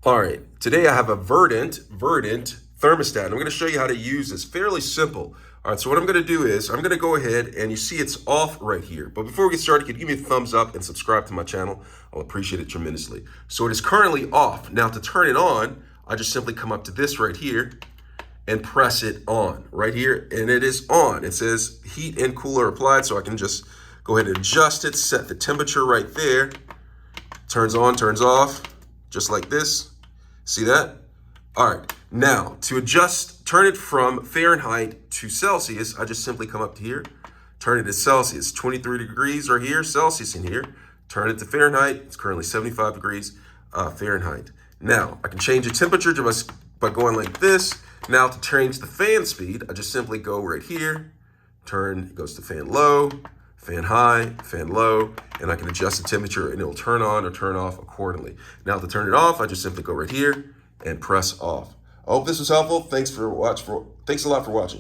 All right, today I have a Verdant Thermostat. I'm going to show you how to use this. Fairly simple. All right, so what I'm going to do is I'm going to go ahead and you see it's off right here. But before we get started, can you give me a thumbs up and subscribe to my channel? I'll appreciate it tremendously. So it is currently off. Now to turn it on, I just simply come up to this right here and press it on right here, and it is on. It says heat and cooler applied, so I can just go ahead and adjust it, set the temperature right there. Turns on, turns off, just like this. See that? All right, now to adjust, turn it from Fahrenheit to Celsius, I just simply come up to here, turn it to Celsius, 23 degrees right here, Celsius in here, turn it to Fahrenheit, it's currently 75 degrees Fahrenheit. Now, I can change the temperature just by going like this. Now to change the fan speed, I just simply go right here, it goes to fan low, fan high, fan low, and I can adjust the temperature and it'll turn on or turn off accordingly. Now to turn it off, I just simply go right here and press off. I hope this was helpful. Thanks a lot for watching.